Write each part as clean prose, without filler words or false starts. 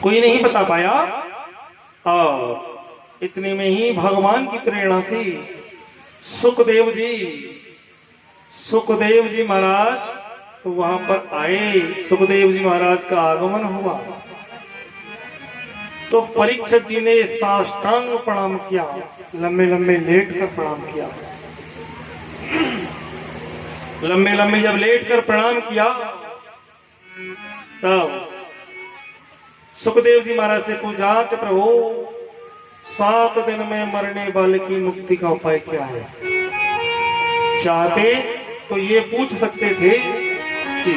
कोई नहीं बता पाया। और इतने में ही भगवान की प्रेरणा से सुखदेव जी महाराज तो वहां पर आए। सुखदेव जी महाराज का आगमन हुआ तो परीक्षित जी ने साष्टांग प्रणाम किया, लंबे लंबे लेट कर प्रणाम किया। लंबे लंबे जब लेट कर प्रणाम किया तब सुखदेव जी महाराज से पूछा कि प्रभु 7 दिन में मरने वाले की मुक्ति का उपाय क्या है? चाहते तो ये पूछ सकते थे कि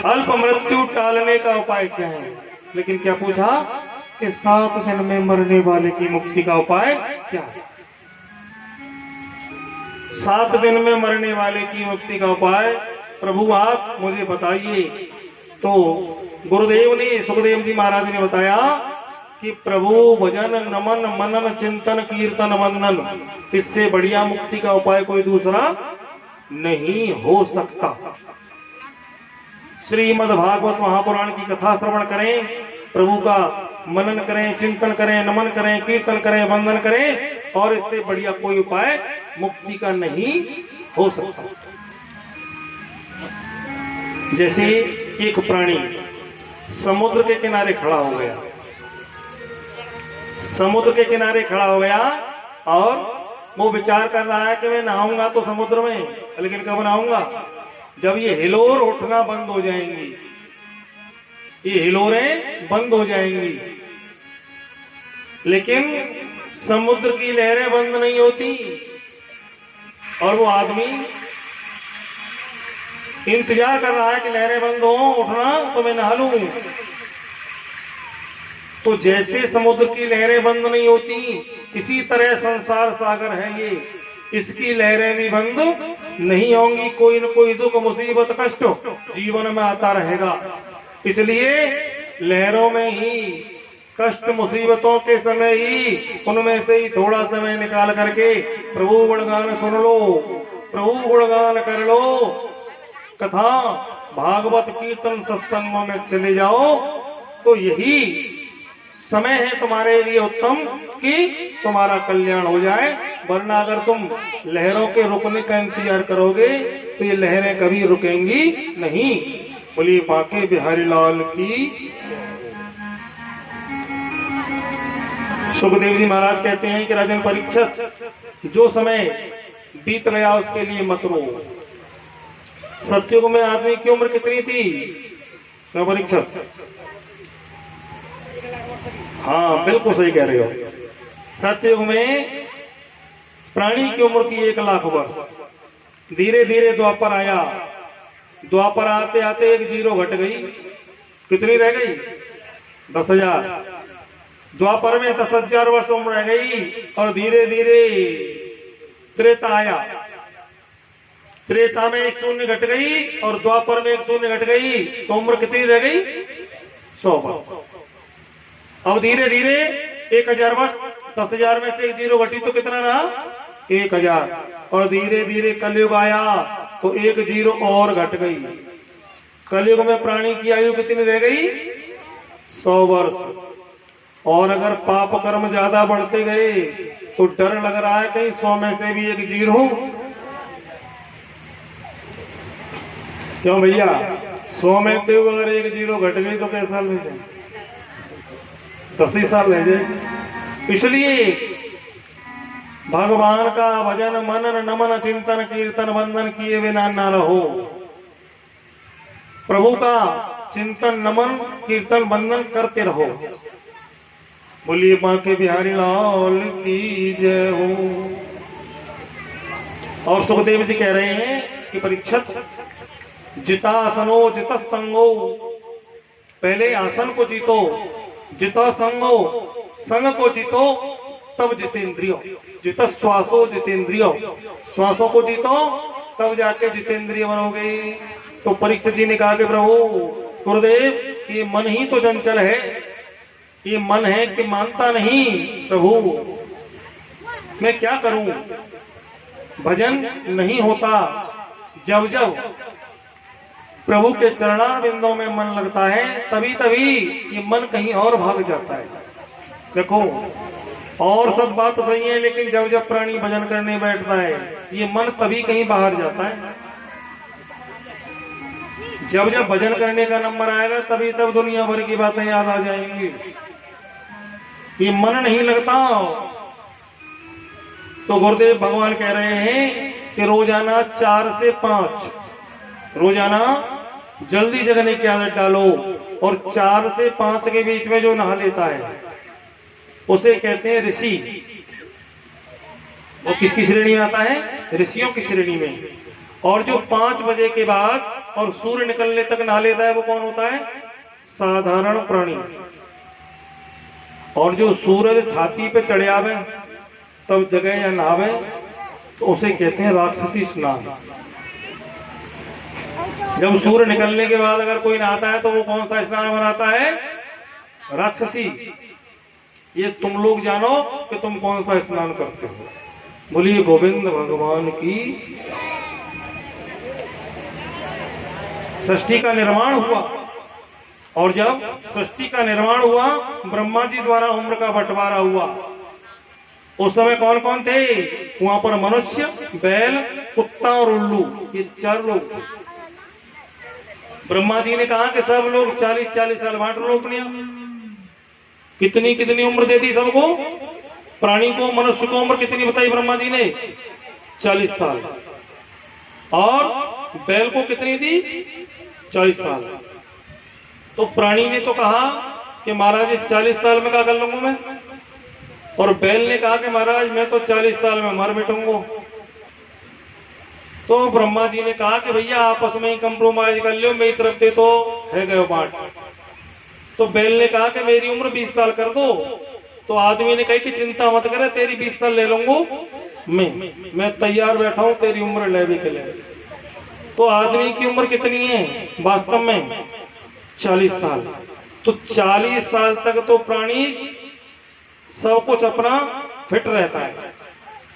अल्प मृत्यु टालने का उपाय क्या है, लेकिन क्या पूछा कि 7 दिन में मरने वाले की मुक्ति का उपाय क्या है? 7 दिन में मरने वाले की मुक्ति का उपाय प्रभु आप मुझे बताइए। तो गुरुदेव ने, सुखदेव जी महाराज ने बताया कि प्रभु भजन नमन मनन चिंतन कीर्तन वंदन, इससे बढ़िया मुक्ति का उपाय कोई दूसरा नहीं हो सकता। श्रीमद् भागवत महापुराण की कथा श्रवण करें, प्रभु का मनन करें, चिंतन करें, नमन करें, कीर्तन करें, वंदन करें, और इससे बढ़िया कोई उपाय मुक्ति का नहीं हो सकता। जैसे एक प्राणी समुद्र के किनारे खड़ा हो गया, समुद्र के किनारे खड़ा हो गया और वो विचार कर रहा है कि मैं नहाऊंगा तो समुद्र में, लेकिन कब नहाऊंगा? जब ये हिलोर उठना बंद हो जाएंगी, ये हिलोरें बंद हो जाएंगी। लेकिन समुद्र की लहरें बंद नहीं होती और वो आदमी इंतजार कर रहा है कि लहरें बंद हो, उठना तो मैं नहा लूं। तो जैसे समुद्र की लहरें बंद नहीं होती, इसी तरह संसार सागर है ये, इसकी लहरें भी बंद नहीं होंगी। कोई न कोई दुख मुसीबत कष्ट जीवन में आता रहेगा। इसलिए लहरों में ही, कष्ट मुसीबतों के समय ही, उनमें से ही थोड़ा समय निकाल करके प्रभु गुणगान सुन लो, प्रभु गुणगान कर लो, कथा भागवत कीर्तन सत्संगों में चले जाओ, तो यही समय है तुम्हारे लिए उत्तम कि तुम्हारा कल्याण हो जाए। वरना अगर तुम लहरों के रुकने का इंतजार करोगे तो ये लहरें कभी रुकेंगी नहीं। बोलिए बांके बिहारी लाल की। सुखदेव जी महाराज कहते हैं कि राजन परीक्षित, जो समय बीत गया उसके लिए मत रो। सतयुग में आदमी की उम्र कितनी थी परीक्षित? हाँ बिल्कुल सही कह रहे हो। सतयुग में प्राणी की उम्र थी 1 लाख वर्ष। धीरे धीरे द्वापर आया, द्वापर आते आते एक जीरो घट गई। कितनी रह गई? 10,000। द्वापर में 10,000 वर्ष उम्र रह गई और धीरे धीरे त्रेता आया। त्रेता में 1 शून्य घट गई और द्वापर में 1 शून्य घट गई, तो उम्र कितनी रह गई? 100 वर्ष। अब धीरे धीरे 1,000 वर्ष, 10,000 में से 1 जीरो घटी तो कितना रहा? 1,000। और धीरे धीरे कलयुग आया तो 1 जीरो और घट गई। कलयुग में प्राणी की आयु कितनी रह गई? 100 वर्ष। और अगर पाप कर्म ज्यादा बढ़ते गए तो डर लग रहा है कहीं 100 में से भी 1 जीरो। क्यों भैया? 100 में से अगर 1 जीरो घट गई तो कैसा ले जाए? 10 ही साल रह जाए। इसलिए भगवान का भजन मनन नमन चिंतन कीर्तन वंदन किए बिना न रहो। प्रभु का चिंतन नमन कीर्तन वंदन करते रहो। बोलिए बांके बिहारी लाल की जय हो। और सुखदेव जी कह रहे हैं कि परीक्षित, जितासनो जित संगो, पहले आसन को जीतो, जिता संगो, संग को जीतो, तब जितेंद्रियो, जित श्वासो जितेंद्रियो, श्वासों को जीतो तब जाके जितेंद्रिय बनोगे। तो परीक्षित जी ने कहा कि प्रभु गुरुदेव, ये मन ही तो चंचल है, ये मन है कि मानता नहीं। प्रभु मैं क्या करूं? भजन नहीं होता। जब जब प्रभु के चरणारविंदों में मन लगता है, तभी तभी ये मन कहीं और भाग जाता है। देखो, और सब बात तो सही है, लेकिन जब जब प्राणी भजन करने बैठता है ये मन तभी कहीं बाहर जाता है। जब जब भजन करने का नंबर आएगा तभी तब दुनिया भर की बातें याद आ जाएंगी। ये मन नहीं लगता। तो गुरुदेव भगवान कह रहे हैं कि रोजाना 4 से 5 रोजाना जल्दी जगने की आदत डालो, और 4 से 5 के बीच में जो नहा लेता है उसे कहते हैं ऋषि। वो किसकी श्रेणी में आता है? ऋषियों की श्रेणी में। और जो 5 बजे के बाद और सूर्य निकलने तक नहा लेता है वो कौन होता है? साधारण प्राणी। और जो सूरज छाती पे चढ़ आवे तब जगह या नहावे तो उसे कहते हैं राक्षसी स्नान। जब सूर्य निकलने के बाद अगर कोई नहाता है तो वो कौन सा स्नान बनाता है? राक्षसी। ये तुम लोग जानो कि तुम कौन सा स्नान करते हो। बोलिए गोविंद भगवान की। सृष्टि का निर्माण हुआ, और जब सृष्टि का निर्माण हुआ ब्रह्मा जी द्वारा उम्र का बंटवारा हुआ। उस समय कौन कौन थे वहां पर? मनुष्य, बैल, कुत्ता और उल्लू, ये 4 लोग थे। ब्रह्मा जी ने कहा कि सब लोग 40-40 साल बांट लो अपने। कितनी कितनी उम्र दे दी सबको? प्राणी को, मनुष्य को उम्र कितनी बताई ब्रह्मा जी ने? 40 साल। और बैल को कितनी दी? 40 साल। तो प्राणी ने तो कहा कि महाराज 40 साल में क्या कर लूंगा मैं, और बैल ने कहा कि महाराज मैं तो 40 साल में मर मिटूंगा। तो ब्रह्मा जी ने कहा कि भैया आपस में ही कंप्रोमाइज कर लो, मेरी तरफ से तो है गए बांट। तो बैल ने कहा कि मेरी उम्र 20 साल कर दो। तो आदमी ने कही कि चिंता मत करे, तेरी 20 साल ले लूंगा मैं तैयार बैठा हूं तेरी उम्र लेने के लिए। तो आदमी की उम्र कितनी है वास्तव में? 40 साल। तो 40 साल तक तो प्राणी सब कुछ अपना फिट रहता है,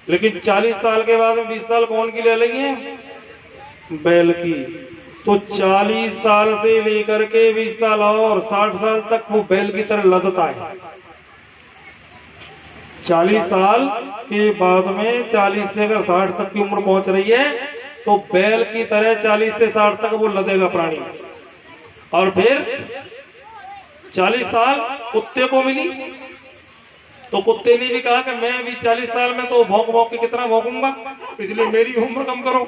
लेकिन 40 साल के बाद में 20 साल कौन की ले लेंगे? बैल की। तो 40 साल से लेकर के 20 साल और 60 साल तक वो बैल की तरह लदता है। 40 साल के बाद में 40 से अगर 60 तक की उम्र पहुंच रही है तो बैल की तरह 40 से 60 तक वो लदेगा प्राणी। और फिर 40 साल कुत्ते को मिली, तो कुत्ते ने भी कहा कि मैं भी 40 साल में तो भौंक भौंक के कितना भौंकूंगा, इसलिए मेरी उम्र कम करो।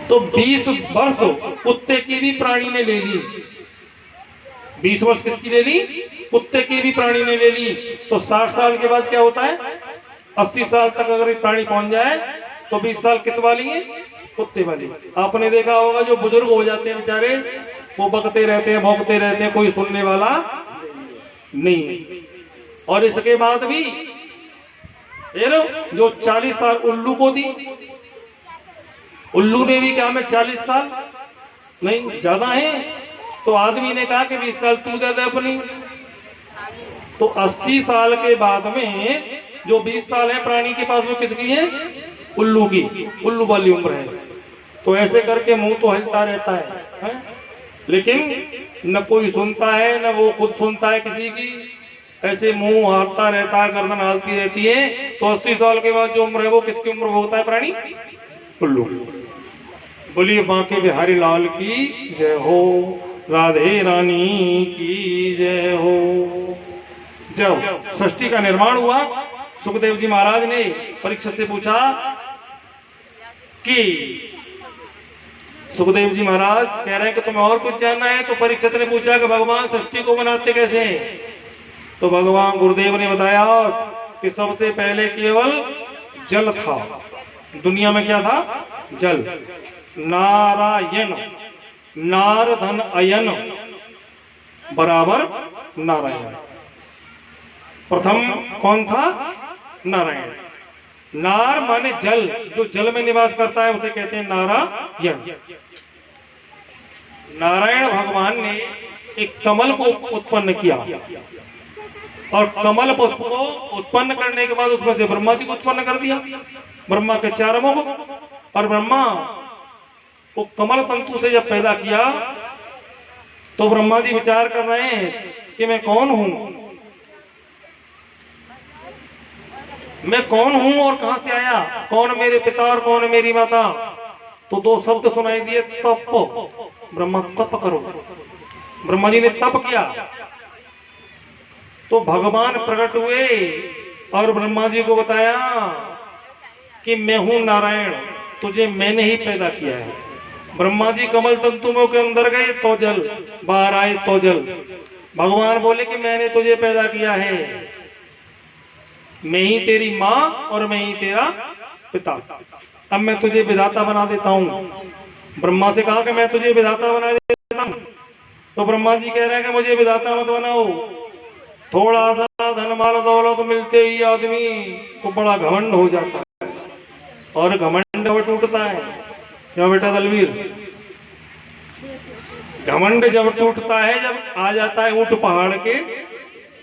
तो 20 वर्ष कुत्ते की भी प्राणी ने ले ली। 20 वर्ष किसकी ले ली? कुत्ते की भी प्राणी ने ले ली। तो 60 साल के बाद क्या होता है? 80 साल तक अगर प्राणी पहुंच जाए तो 20 साल किस वाली है? कुत्ते वाली। आपने देखा होगा जो बुजुर्ग हो जाते हैं बेचारे, वो बकते रहते हैं, भौंकते रहते हैं, कोई सुनने वाला नहीं। और इसके बाद भी ये लो जो 40 साल उल्लू को दी, उल्लू ने भी कहा मैं 40 साल नहीं ज्यादा है। तो आदमी ने कहा कि 20 साल तू दे दे अपनी। तो 80 साल के बाद में जो 20 साल है प्राणी के पास में किसकी है? उल्लू की। उल्लू वाली उम्र है। तो ऐसे करके मुंह तो हिलता रहता है? लेकिन न कोई सुनता है न वो खुद सुनता है किसी की। ऐसे मुंह हारता रहता है, गर्दन हालती रहती है। तो 80 साल के बाद जो उम्र है वो किसकी उम्र होता है? प्राणी उल्लू। बोलिए बांके बिहारी लाल की जय हो, राधे रानी की जय हो। जब सृष्टि का निर्माण हुआ सुखदेव जी महाराज ने परीक्षित से पूछा कि सुखदेव जी महाराज कह रहे हैं कि तुम्हें और कुछ जानना है। तो परीक्षित ने पूछा कि भगवान सृष्टि को बनाते कैसे हैं? तो भगवान गुरुदेव ने बताया कि सबसे पहले केवल जल था दुनिया में। क्या था? जल। नारायण, नार धन अयन बराबर नारायण। प्रथम कौन था? नारायण। नार माने जल, जो जल में निवास करता है उसे कहते हैं नारायण। नारायण भगवान ने एक कमल को उत्पन्न किया, और कमल पुष्प को उत्पन्न करने के बाद उसमें से ब्रह्मा जी को उत्पन्न कर दिया। ब्रह्मा के 4 मुख, और ब्रह्मा वो कमल तंतु से जब पैदा किया तो ब्रह्मा जी विचार कर रहे हैं कि मैं कौन हूं, मैं कौन हूं और कहां से आया, कौन मेरे पिता और कौन मेरी माता। तो दो शब्द सुनाई दिए, तप। ब्रह्मा तप करो। ब्रह्मा जी ने तप किया तो भगवान प्रकट हुए और ब्रह्मा जी को बताया कि मैं हूं नारायण, तुझे मैंने ही पैदा किया है। ब्रह्मा जी कमल तंतुओं के अंदर गए तो जल, बाहर आए तो जल। भगवान बोले कि मैंने तुझे पैदा किया है, मैं ही तेरी माँ और मैं ही तेरा पिता। अब मैं तुझे विधाता बना देता हूं। ब्रह्मा से कहा कि मैं तुझे विधाता बना देता हूं। तो ब्रह्मा जी कह रहे हैं कि मुझे विधाता मत बनाओ। थोड़ा सा धन माल दौलत मिलते ही आदमी को बड़ा घमंड हो जाता है, और घमंड जब टूटता है, क्या बेटा दलवीर, घमंड जब टूटता है, जब आ जाता है ऊंट पहाड़ के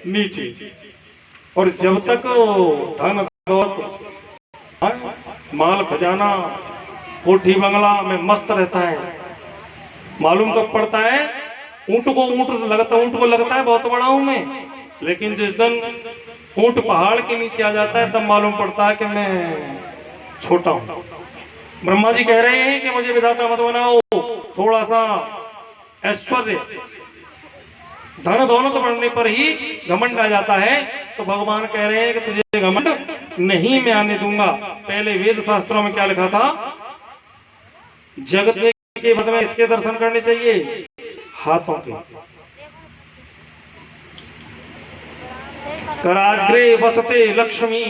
नीचे, और जब तक धन दौलत माल खजाना कोठी बंगला में मस्त रहता है, मालूम कब पड़ता है, ऊंट को लगता है बहुत बड़ा हूं मैं, लेकिन जिस दिन ऊंट पहाड़ के नीचे आ जाता है तब मालूम पड़ता है कि मैं छोटा हूं। ब्रह्मा जी कह रहे हैं कि मुझे विधाता मत बनाओ। थोड़ा सा ऐश्वर्य धन दौलत बढ़ने पर ही घमंड आ जाता है, तो भगवान कह रहे हैं कि तुझे घमंड नहीं मैं आने दूंगा। पहले वेद शास्त्रों में क्या लिखा था, जगत के बाद में इसके दर्शन करने चाहिए, हाथों के। कराग्रे वसते लक्ष्मी,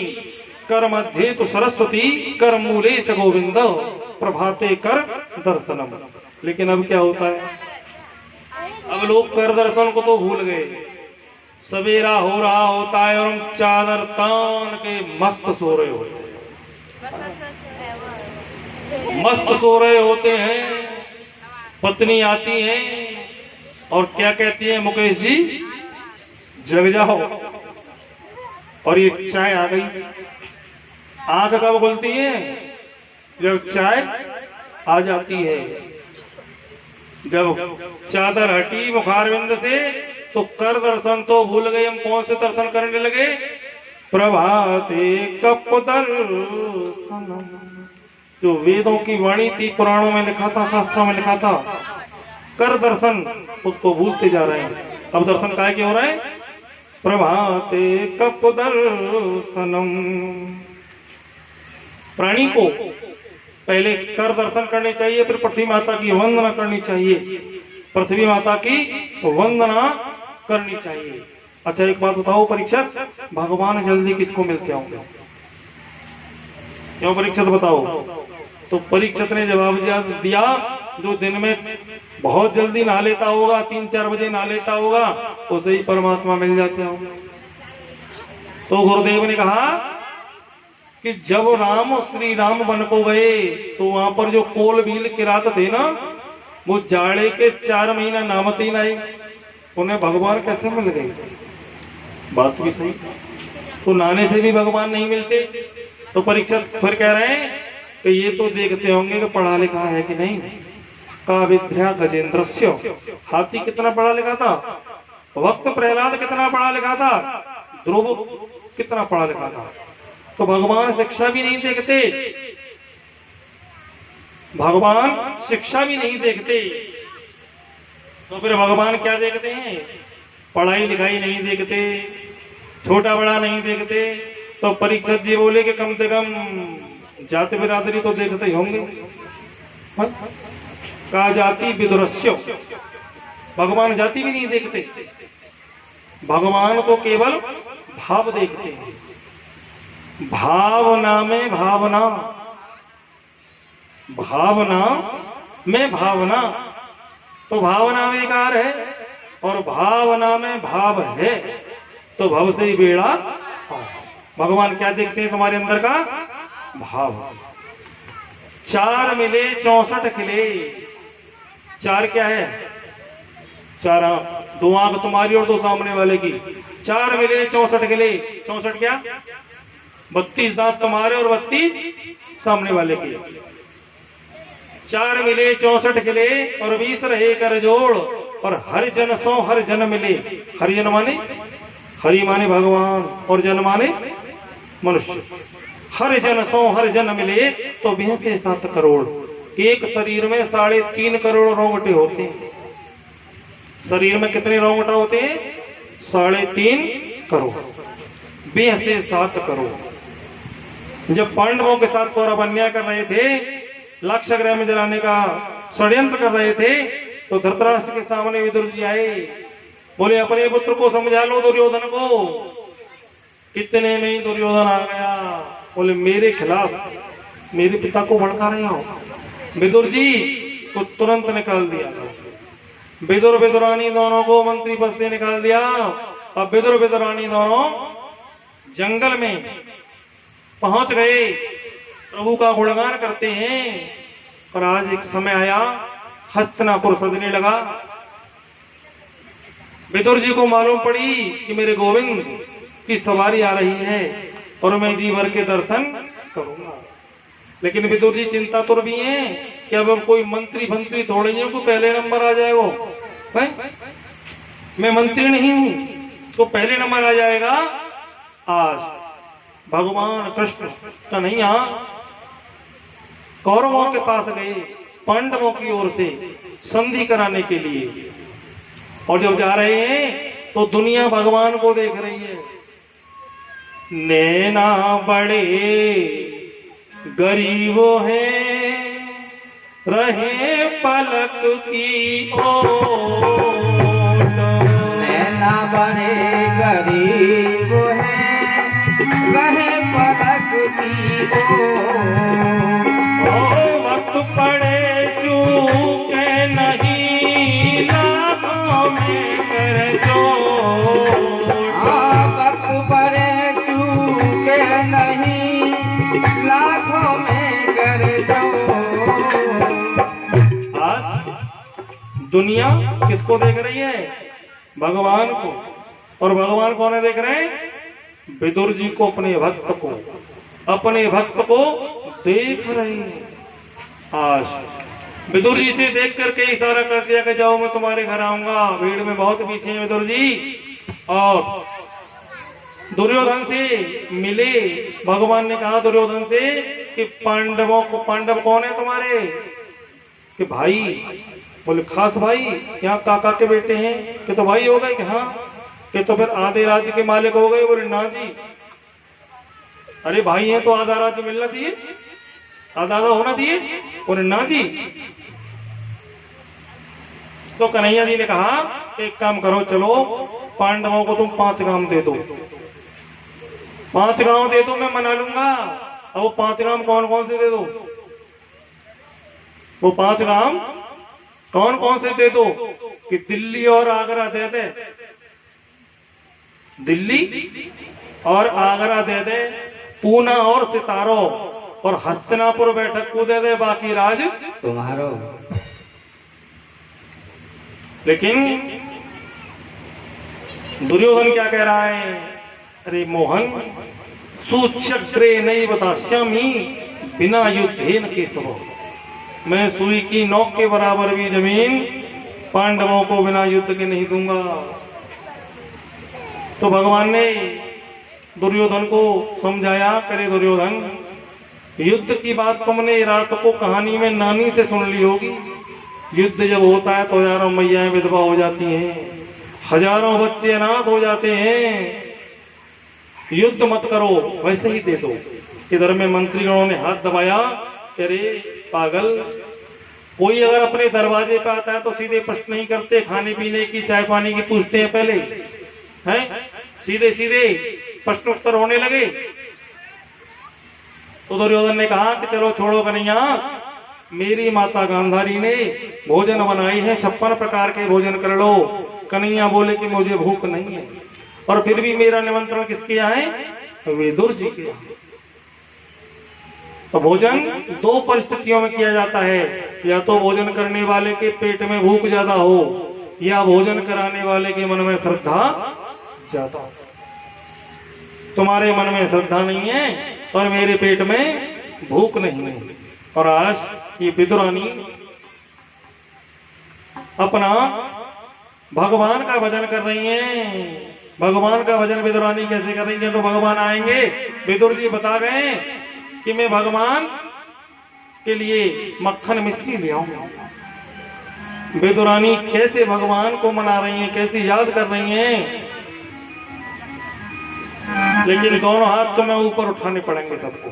कर मध्य तो सरस्वती, कर मूले च गोविंद, प्रभाते कर दर्शनम। लेकिन अब क्या होता है, अब लोग कर दर्शन को तो भूल गए। सवेरा हो रहा होता है और हम चादर तान के मस्त सो रहे होते हैं, मस्त सो रहे होते हैं। पत्नी आती है और क्या कहती है, मुकेश जी जग जाओ, और ये चाय आ गई। आंख कब खुलती है, जब चाय आ जाती है। जब चादर हटी मुखारविंद से तो कर दर्शन तो भूल गए हम, कौन से दर्शन करने लगे, प्रभाते कपदर्शनम। जो वेदों की वाणी थी, पुराणों में लिखा था, शास्त्रों में लिखा था, कर दर्शन, उसको भूलते जा रहे हैं। अब दर्शन काय के हो रहे हैं, प्रभाते कपदर्शनम। प्राणी को पहले कर दर्शन करने चाहिए, फिर पृथ्वी माता की वंदना करनी चाहिए, पृथ्वी माता की वंदना करनी चाहिए। अच्छा एक बात बताओ परीक्षक, भगवान जल्दी किसको मिलते होंगे, क्यों परीक्षक बताओ। तो परीक्षक ने जवाब दिया, जो दिन में बहुत जल्दी नहा लेता होगा, 3-4 बजे नहा लेता होगा, उसे ही परमात्मा मिल जाते होंगे। तो गुरुदेव ने कहा कि जब राम श्री राम वन को गए तो वहां पर जो कोल भील किरात थे ना, वो जाड़े के 4 महीना नामत ही नहीं, उन्हें भगवान कैसे मिल गए। बात भी सही, तो नहाने से भी भगवान नहीं मिलते। तो परीक्षक फिर कह रहे हैं कि ये तो देखते होंगे कि पढ़ा लिखा है कि नहीं। का विद्या गजेंद्रस्य, हाथी कितना पढ़ा लिखा था, वक्त प्रहलाद कितना पढ़ा लिखा था, ध्रुव कितना पढ़ा लिखा था। तो भगवान शिक्षा भी नहीं देखते, भगवान शिक्षा भी नहीं देखते, तो फिर भगवान क्या देखते हैं, पढ़ाई लिखाई नहीं देखते, छोटा बड़ा नहीं देखते। तो परीक्षक जी बोले कि कम से कम जाति बिरादरी तो देखते ही होंगे। का जाति विदुरस्य, भगवान जाति भी नहीं देखते, भगवान को केवल भाव देखते हैं। भावना में भावना, भावना में भावना, तो भावना बेकार है और भावना में भाव है तो भव से ही बेड़ा। भगवान क्या देखते हैं तुम्हारे अंदर का भाव। 4 मिले 64 खिले, 4 क्या है, 4 2 आंख तुम्हारी और 2 सामने वाले की, 4 मिले 64 खिले। 64 क्या, 32 दांत तुम्हारे और 32 सामने वाले के। 4 मिले 64 खिले और 20 रहे कर जोड़, और हरिजन सो हर जन मिले। हरिजन माने, हरि माने भगवान और जन माने मनुष्य। हरिजन सो हर जन मिले तो 7 करोड़। एक शरीर में 3.5 करोड़ रोंगटे होते हैं। शरीर में कितने रोंगटा होते हैं? 3.5 करोड़। 7 करोड़। जब पांडवों के साथ कौरव अन्याय कर रहे थे, लाक्षागृह में जलाने का षड्यंत्र कर रहे थे, तो धृतराष्ट्र के सामने विदुर जी आए। बोले अपने पुत्र को समझा लो दुर्योधन को। इतने में ही दुर्योधन आ गया। बोले मेरे खिलाफ मेरे पिता को भड़का रहे हो विदुर जी, तो तुरंत निकाल दिया। विदुर विदुरानी दोनों को मंत्री पद से निकाल दिया। अब विदुर विदुरानी दोनों जंगल में पहुंच गए, प्रभु का गुणगान करते हैं। और आज एक समय आया, हस्तिनापुर सजने लगा। विदुर जी को मालूम पड़ी कि मेरे गोविंद की सवारी आ रही है और मैं जी भर के दर्शन करूंगा। लेकिन विदुर जी चिंतातुर भी हैं कि अब कोई मंत्री थोड़े ही को पहले नंबर आ जाए। वो मैं मंत्री नहीं हूं तो पहले नंबर आ जाएगा। आज भगवान कृष्ण कन्हैया कौरवों के पास गए पांडवों की ओर से संधि कराने के लिए, और जब जा रहे हैं तो दुनिया भगवान को देख रही है। नैना बड़े गरीब हैं, रहे पलक की ओट। नैना बड़े गरीब हैं, रहे पलक की ओट। वक्त पड़े चूके नहीं, लाखों में कर जोड़। वक्त पड़े चूके नहीं, लाखों में कर जोड़। आज दुनिया किसको देख रही है? भगवान को। और भगवान कौन है देख रहे हैं? विदुर जी को, अपने भक्त को, अपने भक्त को देख रहे हैं। आज विदुर जी से देख करके इशारा कर दिया कि जाओ मैं तुम्हारे घर आऊंगा। भीड़ में बहुत पीछे हैं विदुर जी। और दुर्योधन से मिले। भगवान ने कहा दुर्योधन से कि पांडवों को, पांडव कौन है तुम्हारे? कि भाई। बोले खास भाई? यहाँ काका के बेटे हैं। कि तो भाई हो गए? कि हाँ। कि तो फिर आधे राज्य के मालिक हो गए? बोले ना जी। अरे भाई हैं तो आधा राज्य मिलना चाहिए, आधा होना चाहिए। बोले ना जी। तो कन्हैया जी ने कहा एक काम करो, चलो पांडवों को तुम 5 गांव दे दो। 5 गांव दे दो, मैं मना लूंगा। अब वो 5 गांव कौन कौन से दे दो? वो 5 गांव कौन कौन से दे दो? कि दिल्ली और आगरा दे दे। दिल्ली और आगरा दे दे, पूना और सितारो और हस्तिनापुर बैठक को दे दे, बाकी राज तुम्हारो। लेकिन दुर्योधन क्या कह रहा है? अरे मोहन, सुचक्रे नहीं बताश्यामी बिना युद्धेन केशव। मैं सुई की नोक के बराबर भी जमीन पांडवों को बिना युद्ध के नहीं दूंगा। तो भगवान ने दुर्योधन को समझाया, करे दुर्योधन, युद्ध की बात तुमने रात को कहानी में नानी से सुन ली होगी। युद्ध जब होता है तो हजारों मैयाएं विधवा हो जाती हैं, हजारों बच्चे अनाथ हो जाते हैं। युद्ध मत करो, वैसे ही दे दो। इधर में मंत्रियों ने हाथ दबाया। अरे पागल, कोई अगर अपने दरवाजे पे आता है तो सीधे प्रश्न नहीं करते, खाने पीने की चाय पानी की पूछते हैं पहले, हैं? सीधे सीधे प्रश्न उत्तर होने लगे। तो दुर्योधन ने कहा कि चलो छोड़ो कन्हैया, मेरी माता गांधारी ने भोजन बनाई है, 56 प्रकार के भोजन कर लो। कन्हैया बोले कि मुझे भूख नहीं है। और फिर भी मेरा निमंत्रण किसके यहाँ है? विदुर जी के यहाँ। तो भोजन 2 परिस्थितियों में किया जाता है, या तो भोजन करने वाले के पेट में भूख ज्यादा हो, या भोजन कराने वाले के मन में श्रद्धा ज्यादा हो। तुम्हारे मन में श्रद्धा नहीं है और मेरे पेट में भूख नहीं है, और आज ये विदुरानी अपना भगवान का भजन कर रही हैं। भगवान का भजन विदुरानी कैसे कर रही है? तो भगवान आएंगे, विदुर जी बता गए कि मैं भगवान के लिए मक्खन मिश्री ले आऊंगा। विदुरानी कैसे भगवान को मना रही हैं, कैसे याद कर रही हैं, लेकिन दोनों हाथ तो मैं ऊपर उठाने पड़ेंगे सबको,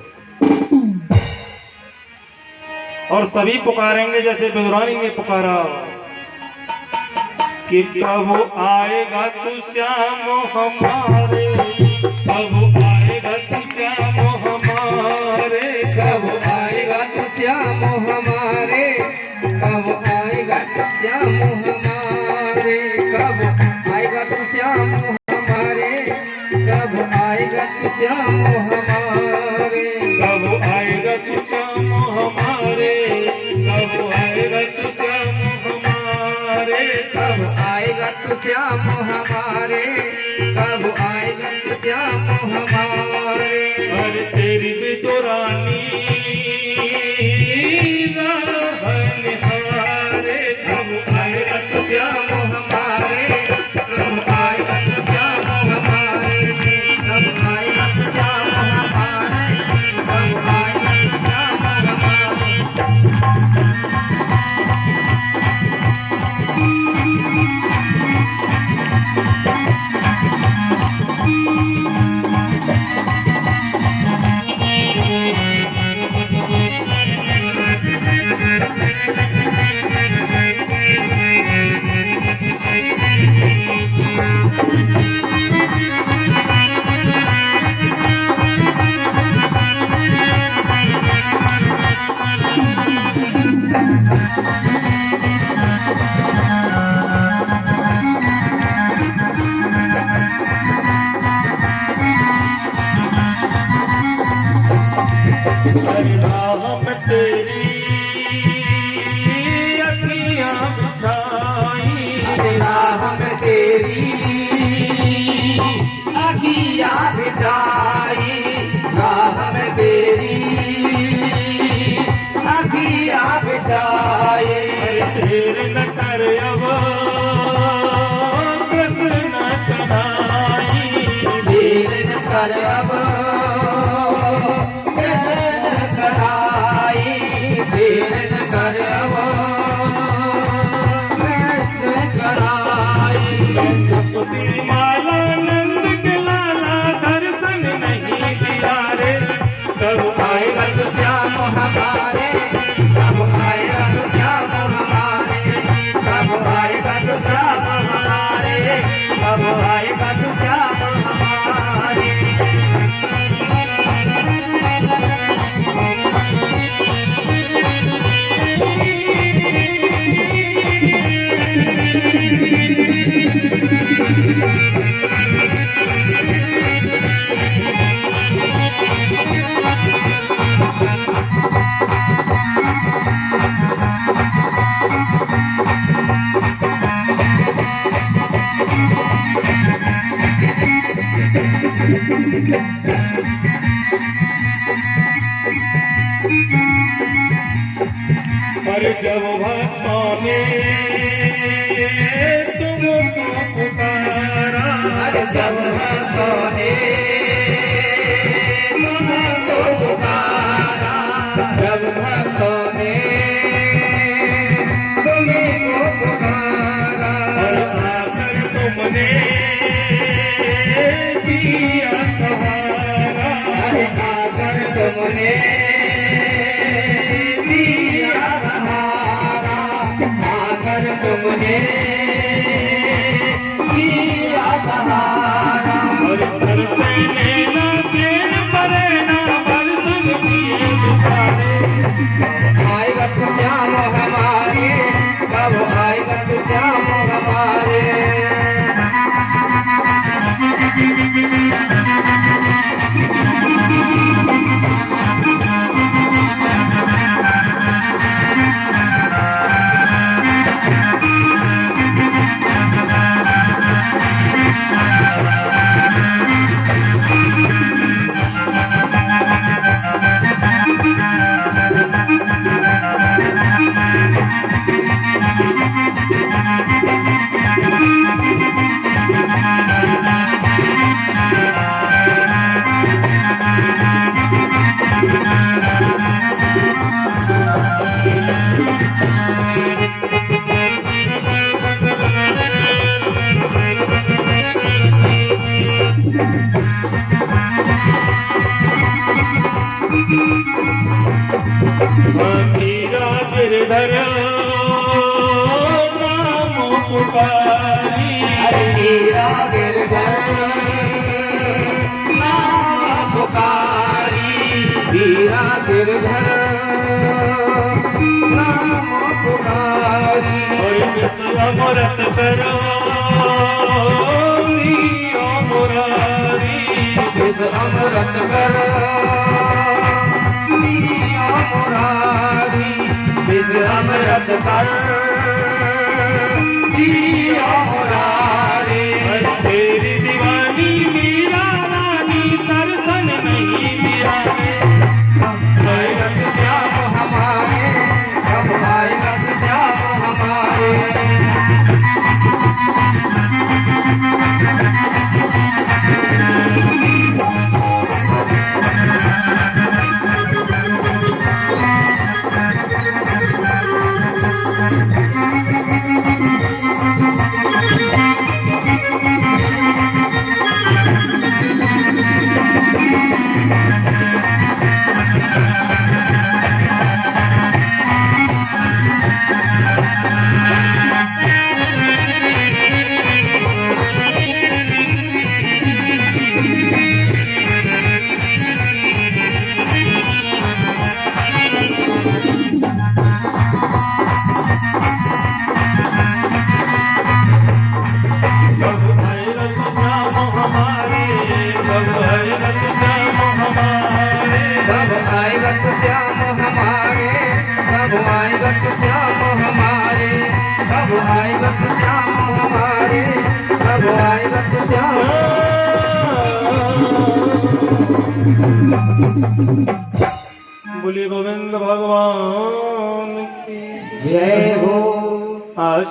और सभी पुकारेंगे जैसे विदुरानी ने पुकारा कि कब आएगा तू श्याम हमारे, कब आएगा तू श्याम हमारे, कब आएगा तू श्याम हमारे, कब आएगा तू श्याम हमारे, कब आएगा तू श्याम हमारे, कब आएगा तू श्याम हमारे, कब आएगा तू श्याम हमारे, कब आएगा तू श्याम हमारे, कब आएगा तू श्याम हमारे, कब आएगा तू श्याम हमारे। अरे तेरी विदुरानी हारे, कब आएगा तू श्याम हमारे, कब आएगा तू श्याम हमारे, कब आएगा तू श्याम हमारे, कब आएगा तू श्याम हमारे। अरे राम तेरी अखियां बिछाई, राम तेरी अखियां बिछाई, राम तेरी अखियां बिछाई। तेरे न कर अब कृष्ण कनाई, तेरे न कर अब कृष्ण कराई, तेरे न कर अब कृष्ण कराई। जपती माला नंद के लाला दर्शन नहीं दिया रे, कब आएगा तो श्याम हमारे, कब आएगा तो श्याम हमारे, कब आएगा तो श्याम हमारे, कब आएगा तो श्याम हमारे। पर जब भक्तों ने तुमको पुकारा, अरे जब भक्तों ने तुमको पुकारा, जब भक्तों ने तुमको पुकारा, और आकर तुमने दिया सहारा, अरे आकर तुमने दिया सहारा, आकर तुमने दिया सहारा। और तरसे लेना तेर परे ना बरसन दिए बिचारे, आएगा तो श्याम हमारे, कब आएगा तो श्याम हमारे। गिरधर नाम पुकारी और अमृत करो मुरारी इस अमृत कर मुरारी इस अमृत कर मुरारी तेरी दीवानी मीरा रानी दर्शन नहीं दिया आएगा श्याम हमारे कब आएगा श्याम हमारे कब आएगा श्याम हमारे कब आएगा श्याम हमारे कब आएगा श्याम हमारे कब आएगा श्याम बोलिए गोविंद भगवान की जय हो आज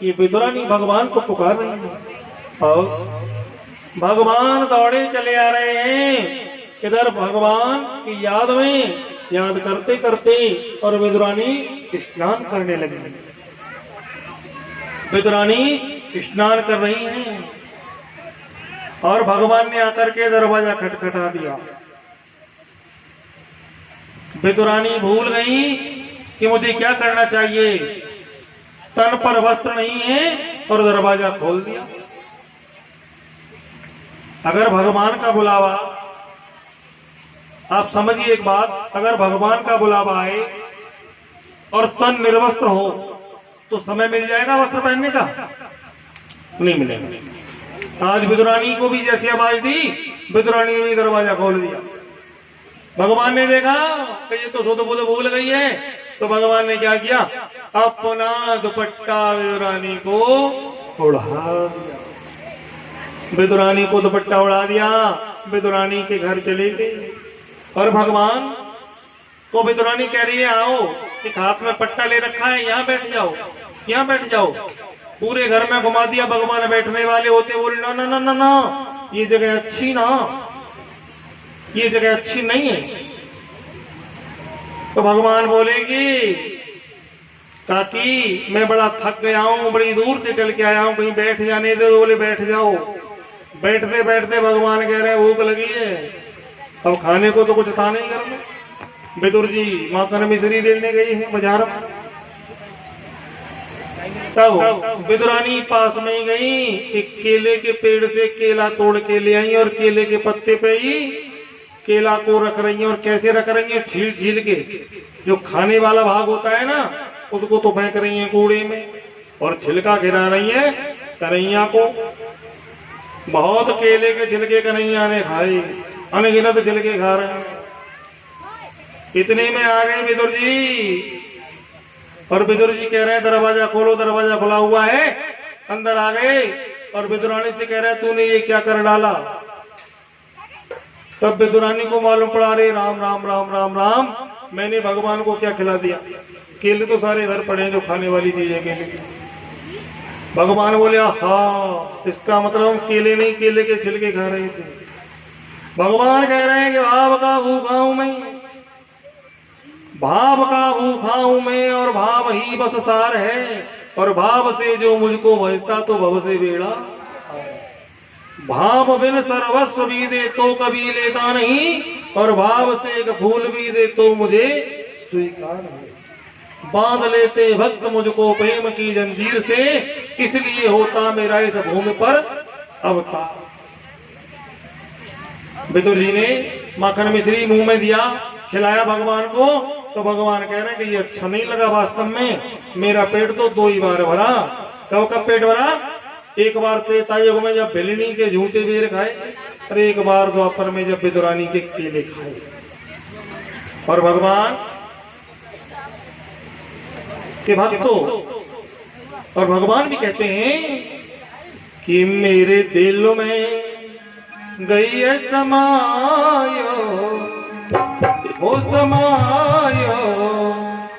ये विदुरानी भगवान को पुकार रही है और भगवान दौड़े चले आ रहे हैं। इधर भगवान की याद में याद करते करते और विदुरानी स्नान करने लगी। विदुरानी स्नान कर रही हैं और भगवान ने आकर के दरवाजा खटखटा दिया। विदुरानी भूल गई कि मुझे क्या करना चाहिए। तन पर वस्त्र नहीं है और दरवाजा खोल दिया। अगर भगवान का बुलावा, आप समझिए एक बात, अगर भगवान का बुलावा आए और तन निर्वस्त्र हो तो समय मिल जाएगा वस्त्र पहनने का? नहीं मिलेगा। आज विदुरानी को भी जैसी आवाज दी, विदुरानी ने भी दरवाजा खोल दिया। भगवान ने देखा कि ये तो सुध बुध भूल गई है, तो भगवान ने क्या किया, अपना दुपट्टा विदुरानी को उड़ा दिया। विदुरानी को दुपट्टा उड़ा दिया, विदुरानी के घर चले गए। और भगवान को विदुरानी कह रही है, आओ, एक हाथ में पट्टा ले रखा है, यहाँ बैठ जाओ, यहाँ बैठ जाओ। पूरे घर में घुमा दिया। भगवान बैठने वाले होते, बोले ना ना ना ना ना, ये जगह अच्छी ना, ये जगह अच्छी नहीं है। तो भगवान बोलेंगे, ताकि मैं बड़ा थक गया हूं, बड़ी दूर से चल के आया हूं, कहीं बैठ जाने दे। बोले बैठ जाओ। बैठते बैठते भगवान कह रहे हैं, भूख लगी है, अब खाने को तो कुछ था नहीं घर में। विदुर जी माखन मिश्री लेने गई है बाजार में। तब विदुरानी पास में गई, एक केले के पेड़ से केला तोड़ के ले आई और केले के पत्ते पे ही केला को रख रही है। और कैसे रख रही है, छील छील के, जो खाने वाला भाग होता है ना, उसको तो फेंक रही है कूड़े में, और छिलका गिरा रही है कन्हैया को। बहुत केले के छिलके कन्हैया ने खाए, अनगिनत छिलके खा रहे हैं। इतने में आ गए विदुर जी, और विदुर जी कह रहे हैं दरवाजा खोलो, दरवाजा खुला हुआ है। अंदर आ गए और विदुरानी से कह रहे हैं, तूने ये क्या कर डाला? तब विदुरानी को मालूम पड़ा, रे राम राम राम राम राम, मैंने भगवान को क्या खिला दिया? केले तो सारे घर पड़े हैं जो खाने वाली चीज है केले की। भगवान बोले, हाँ, इसका मतलब हम केले नहीं, केले के छिलके खा रहे थे। भगवान कह रहे हैं कि भाव का भूखा हूं मैं, भाव का भूखा हूं मैं, और भाव ही बस सार है। और भाव से जो मुझको भजता तो भव से बेड़ा। भाव बिन सर्वस्व भी दे तो कभी लेता नहीं, और भाव से एक फूल भी दे तो मुझे स्वीकार है। बांध लेते भक्त मुझको प्रेम की जंजीर से, इसलिए होता मेरा इस भूमि पर अवतार। विदुर जी ने माखन मिश्री मुंह में दिया खिलाया भगवान को, तो भगवान कह रहे हैं कि ये अच्छा नहीं लगा वास्तव में, मेरा पेट तो 2 ही बार भरा। कब का पेट भरा? एक बार त्रेता युग में जब बिलनी के झूठे बेर खाए, और एक बार द्वापर में जब विदुरानी के केले खाए। और भगवान के भक्तों, और भगवान भी कहते हैं कि मेरे दिल में गई है समायो, हो समायो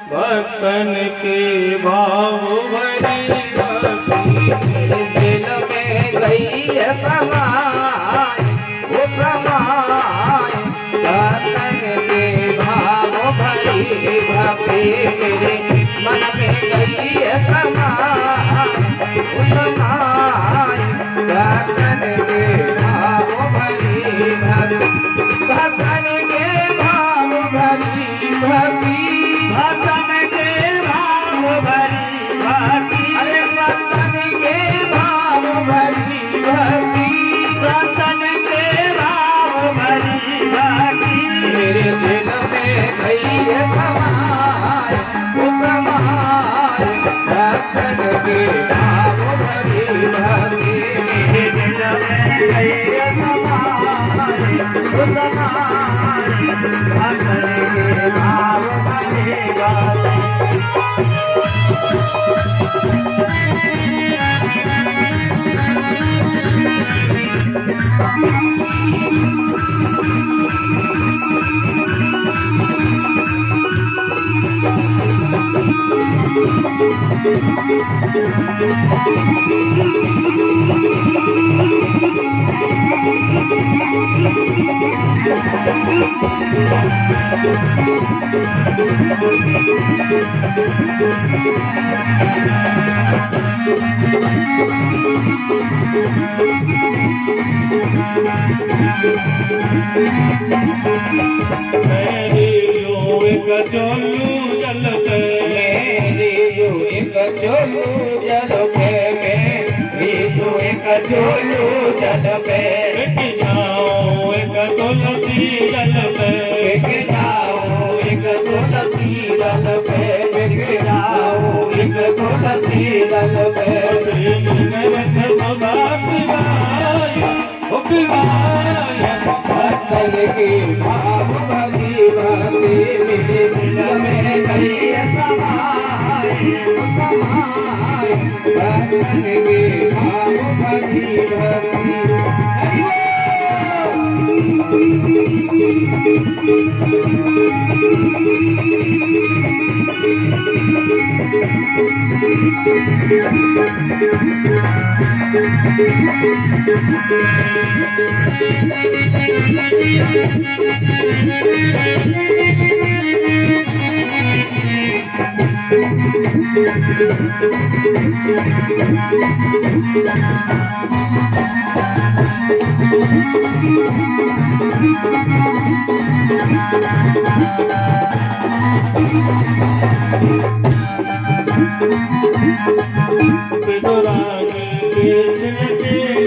भक्तन के भाव भरी भक्ति। मेरे दिल में गई है समाए, वो समाए भक्तन के भाव भरी भक्ति। मेरे मन में गई है समाए, वो समाए भक्तन के भाव भरी भक्ति। भक्तन के भाव भरी भक्ति, भक्तन के भाव भरी भक्ति। अरे भक्तन के भाव भरी भक्ति, भक्तन के भाव भरी भक्ति। मेरे दिल में गई है समाए, वो समाए भक्तन के भाव भरी भक्ति। मेरे दिल में गई है समाए, वो समाए भक्तन के भाव भरी भक्ति। मेरी जो एक चोलू जल पे, मेरी जो एक चोलू जल पे, मेरी जो एक चोलू जल पे। बिक जाओ एक तुलसी जल पे, बिक जाओ एक तुलसी दल पे, बिक जाओ एक तुलसी दल पे। भक्तन की भाव भरी भक्ति। मेरे दिल में गई है समाए, समाए भक्तन की भाव भरी भक्ति।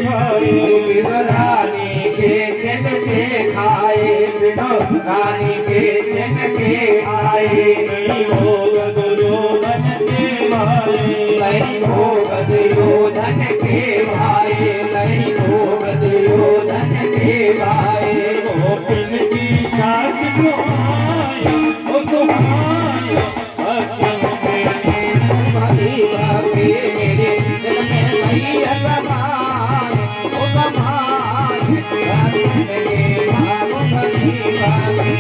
हरि रानी के छिलके खाए, रानी के छिलके खाए। नहीं होगा दुर्योधन के भाई, नहीं होगा दुर्योधन के भाई, नहीं होगा दुर्योधन के भाई। गोपिन की छाछ तुम्हारी, वो तुम्हारी भक्तन के भरी भक्ति। मेरे दिल में गई है समाए, वो समाए भक्तन के भाव भरी भक्ति।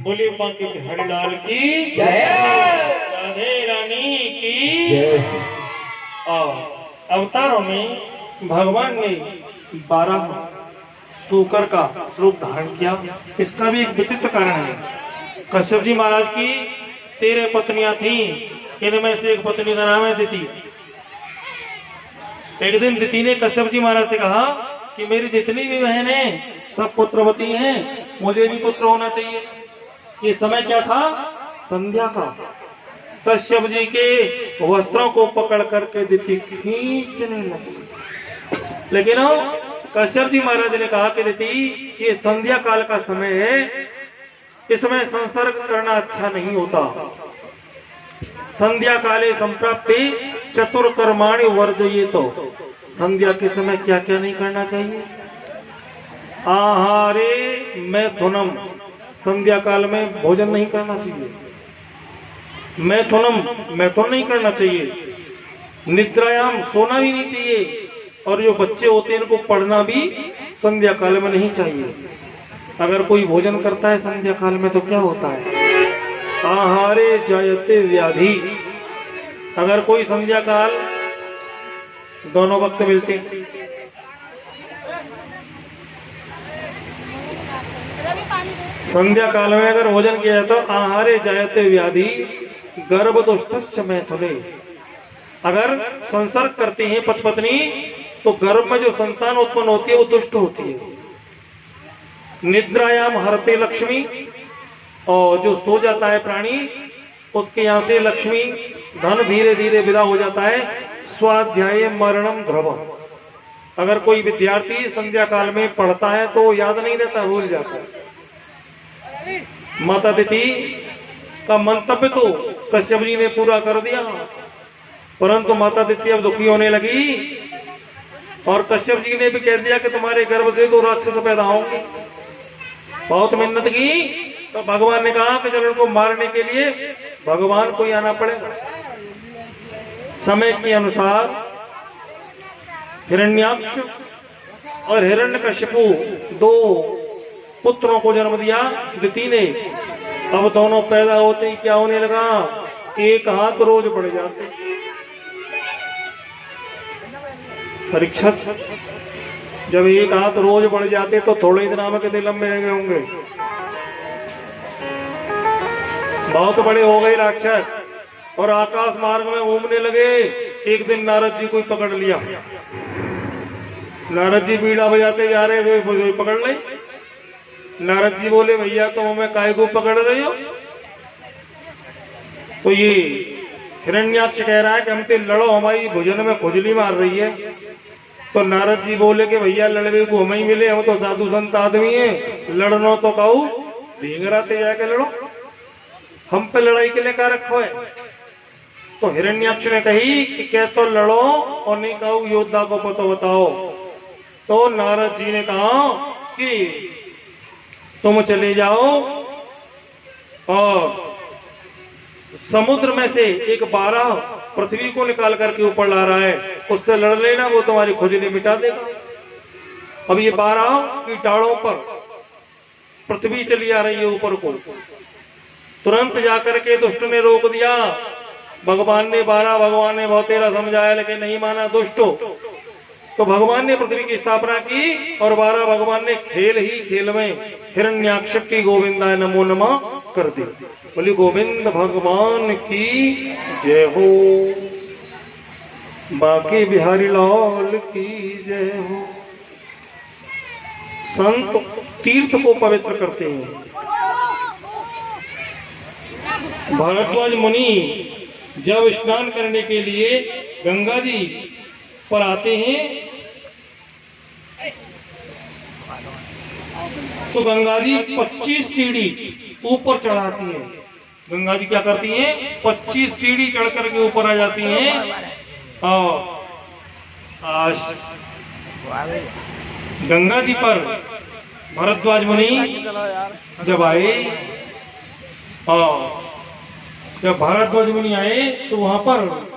बोले बाकी हरिलाल की जय, राधे रानी की। और अवतारों में भगवान ने 12 सूकर का रूप धारण किया। इसका भी एक विचित्र कारण है। कश्यप जी महाराज की 13 पत्नियां थीं, इनमें से एक पत्नी का नाम है दिति। एक दिन दिति ने कश्यप जी महाराज से कहा कि मेरी जितनी भी बहनें सब पुत्रवती हैं, मुझे भी पुत्र होना चाहिए। ये समय क्या था? संध्या का। कश्यप जी के वस्त्रों को पकड़ करके दिति खींचने लगी। लेकिन कश्यप जी महाराज ने कहा कि दिति, ये संध्या काल का समय है, इसमें संसर्ग करना अच्छा नहीं होता। संध्या काले संप्राप्ति चतुर्कर्माणि वर्जयेत। तो संध्या के समय क्या क्या नहीं करना चाहिए? आहारे मैथुनम, संध्या काल में भोजन नहीं करना चाहिए। मैथुनम, मैथुन नहीं करना चाहिए। निद्रायाम, सोना भी नहीं चाहिए। और जो बच्चे होते हैं इनको पढ़ना भी संध्या काल में नहीं चाहिए। अगर कोई भोजन करता है संध्या काल में तो क्या होता है? आहारे जायते व्याधि। अगर कोई संध्या काल दोनों वक्त मिलते, संध्या काल में अगर भोजन किया जाए तो आहारे जायते व्याधि गर्भ दुष्टश्च मैथुने। अगर संसर्ग करते हैं पति पत्नी तो गर्भ में जो संतान उत्पन्न होती है वो दुष्ट होती है। निद्रायाम हरते लक्ष्मी, और जो सो जाता है प्राणी उसके यहाँ से लक्ष्मी धन धीरे धीरे विदा हो जाता है। स्वाध्याय मरणम ध्रुव। अगर कोई विद्यार्थी संध्या काल में पढ़ता है तो याद नहीं रहता, भूल जाता है। माता दिति का मंतव्य तो कश्यप जी ने पूरा कर दिया, परंतु माता दिति अब दुखी होने लगी और कश्यप जी ने भी कह दिया कि तुम्हारे गर्भ से 2 राक्षस पैदा होंगे। बहुत मेहनत की तो भगवान ने कहा कि जब उनको मारने के लिए भगवान को ही आना पड़ेगा। समय के अनुसार हिरण्याक्ष और हिरण्यकशिपु 2 पुत्रों को जन्म दिया दिति ने। अब दोनों पैदा होते ही क्या होने लगा? एक हाथ रोज बढ़ जाते। परीक्षित, जब एक हाथ रोज बढ़ जाते तो थोड़े दिन में कितने लंबे रह गए होंगे? बहुत बड़े हो गए राक्षस और आकाश मार्ग में घूमने लगे। एक दिन नारद जी को पकड़ लिया। नारद जी बीड़ा बजाते जा रहे थे, पकड़ ले। नारद जी बोले, भैया तुम हमें काहे को पकड़ रहे हो? तो ये हिरण्याक्ष कह रहा है कि हमसे लड़ो, हमारी भुजन में खुजली मार रही है। तो नारद जी बोले कि भैया लड़वे को हमें ही मिले, हम तो साधु संत आदमी हैं, लड़नो तो कहू भींगराते जाके लड़ो, हम पे लड़ाई के लिए क्या रखो है? तो हिरण्याक्ष ने कही कि क्या तो लड़ो और नहीं कहू योद्धा को पता बताओ। तो नारद जी ने कहा कि तुम चले जाओ और समुद्र में से एक 12 पृथ्वी को निकाल करके ऊपर ला रहा है, उससे लड़ लेना, वो तुम्हारी खुजली मिटा देगा। अब ये 12 कीटाणों पर पृथ्वी चली आ रही है ऊपर को। तुरंत जाकर के दुष्ट ने रोक दिया। भगवान ने 12 भगवान ने बहुत तेरा समझाया लेकिन नहीं माना दुष्ट। तो भगवान ने पृथ्वी की स्थापना की और 12 भगवान ने खेल ही खेल में हिरण्याक्ष की गोविंदाय नमो नमः कर दी। बोली गोविंद भगवान की जय हो, बाकी बिहारी लाल की जय हो। संत तीर्थ को पवित्र करते हैं। भारद्वाज मुनि जब स्नान करने के लिए गंगा जी पर आते हैं तो गंगा जी 25 सीढ़ी ऊपर चढ़ाती है। गंगा जी क्या करती हैं? 25 सीढ़ी चढ़ करके ऊपर आ जाती हैं। और आज गंगा जी पर भरद्वाज मुनि जब आए और जब भारद्वाज मुनि आए तो वहां पर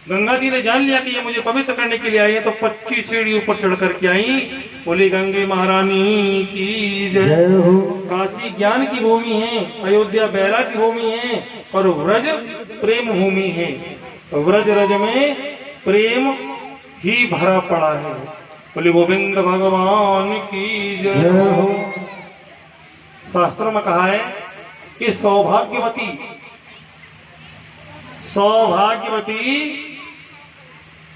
गंगा जी ने जान लिया कि ये मुझे पवित्र करने के लिए आई है, तो 25 सीढ़ी ऊपर चढ़ करके आई। बोली गंगे महारानी की जय हो। काशी ज्ञान की भूमि है, अयोध्या बैरा की भूमि है और व्रज प्रेम भूमि है। व्रज रज में प्रेम ही भरा पड़ा है। बोली गोविंद भगवान की जय हो। शास्त्र में कहा है कि सौभाग्यवती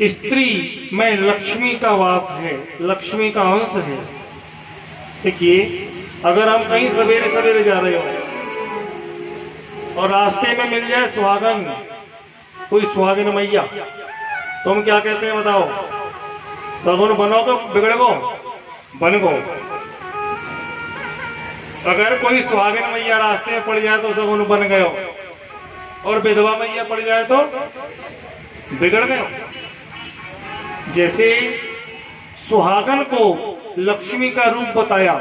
स्त्री में लक्ष्मी का वास है, लक्ष्मी का अंश है। देखिए अगर हम कहीं सवेरे सवेरे जा रहे हो और रास्ते में मिल जाए सुहागन, कोई सुहागिन मैया, तुम क्या कहते हैं बताओ? सगुन बनो तो बिगड़ गो, बन गो। अगर कोई सुहागिन मैया रास्ते में पड़ जाए तो सगुन बन गयो, और विधवा मैया पड़ जाए तो बिगड़ गयो। जैसे सुहागन को लक्ष्मी का रूप बताया,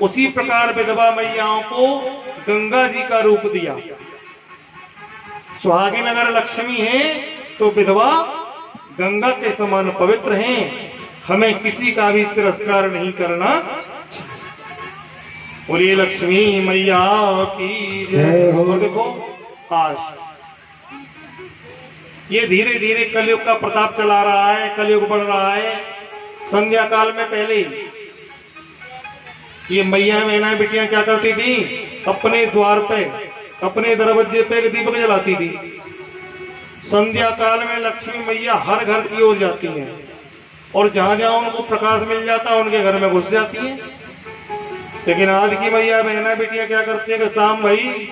उसी प्रकार विधवा मैयाओं को गंगा जी का रूप दिया। सुहागिन अगर लक्ष्मी है तो विधवा गंगा के समान पवित्र हैं। हमें किसी का भी तिरस्कार नहीं करना। बोलिए लक्ष्मी मैया की जय। और देखो आज ये धीरे धीरे कलयुग का प्रताप चला रहा है, कलयुग बढ़ रहा है। संध्या काल में पहले ये मैया मैना बेटियां क्या करती थी? अपने द्वार पे, अपने दरवाजे पे एक दीपक जलाती थी। संध्या काल में लक्ष्मी मैया हर घर की ओर जाती हैं, और जहां जहां उनको प्रकाश मिल जाता है उनके घर में घुस जाती हैं। लेकिन आज की मैया बहना बेटियां क्या करती है कि शाम भई